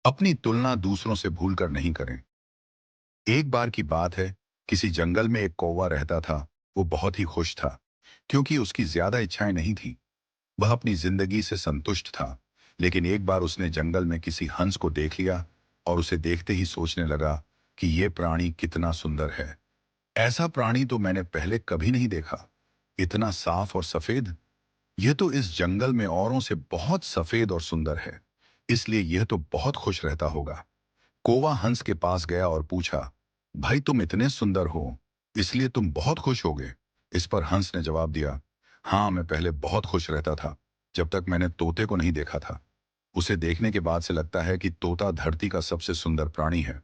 अपनी तुलना दूसरों से भूलकर नहीं करें। एक बार की बात है, किसी जंगल में एक कौवा रहता था। वो बहुत ही खुश था, क्योंकि उसकी ज्यादा इच्छाएं नहीं थी। वह अपनी जिंदगी से संतुष्ट था। लेकिन एक बार उसने जंगल में किसी हंस को देख लिया और उसे देखते ही सोचने लगा कि यह प्राणी कितना सुंदर है। ऐसा प्राणी तो मैंने पहले कभी नहीं देखा। इतना साफ और सफेद। यह तो इस जंगल में औरों से बहुत सफेद और सुंदर है। इसलिए यह तो बहुत खुश रहता होगा। कौवा हंस के पास गया और पूछा, भाई तुम इतने सुंदर हो, इसलिए तुम बहुत खुश होगे। इस पर हंस ने जवाब दिया, हाँ मैं पहले बहुत खुश रहता था, जब तक मैंने तोते को नहीं देखा था। उसे देखने के बाद से लगता है कि तोता धरती का सबसे सुंदर प्राणी है।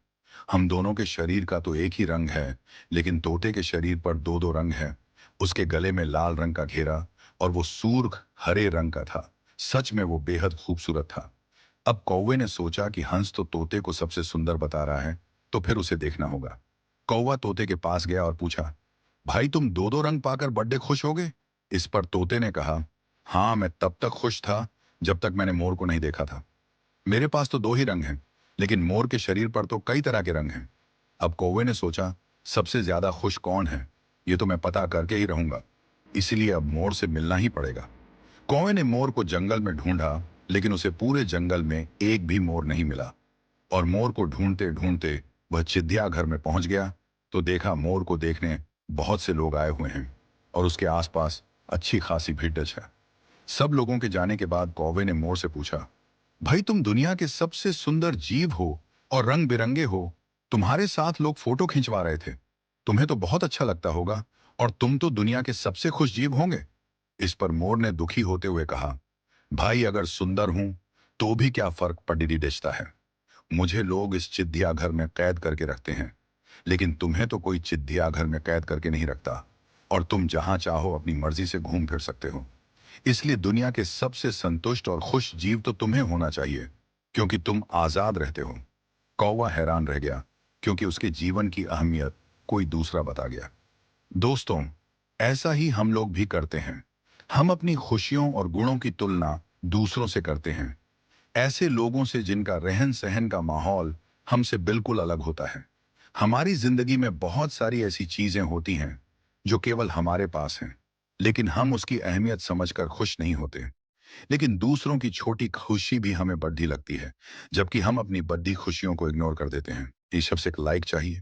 हम दोनों के शरीर का तो एक ही रंग है, लेकिन तोते के शरीर पर दो दो रंग है। उसके गले में लाल रंग का घेरा और वो सूर्ख हरे रंग का था। सच में वो बेहद खूबसूरत था। अब कौवे ने सोचा कि हंस तो तोते को सबसे सुंदर बता रहा है, तो फिर उसे देखना होगा। कौवा तोते के पास गया और पूछा, भाई तुम दो दो रंग पाकर बड़े खुश हो गए। इस पर तोते ने कहा, हाँ मैं तब तक खुश था जब तक मैंने मोर को नहीं देखा था। मेरे पास तो दो ही रंग हैं, लेकिन मोर के शरीर पर तो कई तरह के रंग हैं। अब कौवे ने सोचा, सबसे ज्यादा खुश कौन है, ये तो मैं पता करके ही रहूंगा। इसलिए अब मोर से मिलना ही पड़ेगा। कौवे ने मोर को जंगल में ढूंढा, लेकिन उसे पूरे जंगल में एक भी मोर नहीं मिला। और मोर को ढूंढते ढूंढते वह चिड़िया घर में पहुंच गया, तो देखा मोर को देखने बहुत से लोग आए हुए हैं और उसके आसपास अच्छी खासी भीड़ है। सब लोगों के जाने के बाद कौवे ने मोर से पूछा, भाई तुम दुनिया के सबसे सुंदर जीव हो और रंग बिरंगे हो। तुम्हारे साथ लोग फोटो खिंचवा रहे थे। तुम्हें तो बहुत अच्छा लगता होगा, और तुम तो दुनिया के सबसे खुश जीव होंगे। इस पर मोर ने दुखी होते हुए कहा, भाई अगर सुंदर हूं तो भी क्या फर्क पड़ी देता है। मुझे लोग इस चिड़िया घर में कैद करके रखते हैं, लेकिन तुम्हें तो कोई चिड़िया घर में कैद करके नहीं रखता, और तुम जहां चाहो अपनी मर्जी से घूम फिर सकते हो। इसलिए दुनिया के सबसे संतुष्ट और खुश जीव तो तुम्हें होना चाहिए, क्योंकि तुम आजाद रहते हो। कौवा हैरान रह गया, क्योंकि उसके जीवन की अहमियत कोई दूसरा बता गया। दोस्तों, ऐसा ही हम लोग भी करते हैं। हम अपनी खुशियों और गुणों की तुलना दूसरों से करते हैं, ऐसे लोगों से जिनका रहन सहन का माहौल हमसे बिल्कुल अलग होता है। हमारी जिंदगी में बहुत सारी ऐसी चीजें होती हैं जो केवल हमारे पास हैं, लेकिन हम उसकी अहमियत समझकर खुश नहीं होते। लेकिन दूसरों की छोटी खुशी भी हमें बड़ी लगती है, जबकि हम अपनी बड़ी खुशियों को इग्नोर कर देते हैं। इस सबसे एक लाइक चाहिए।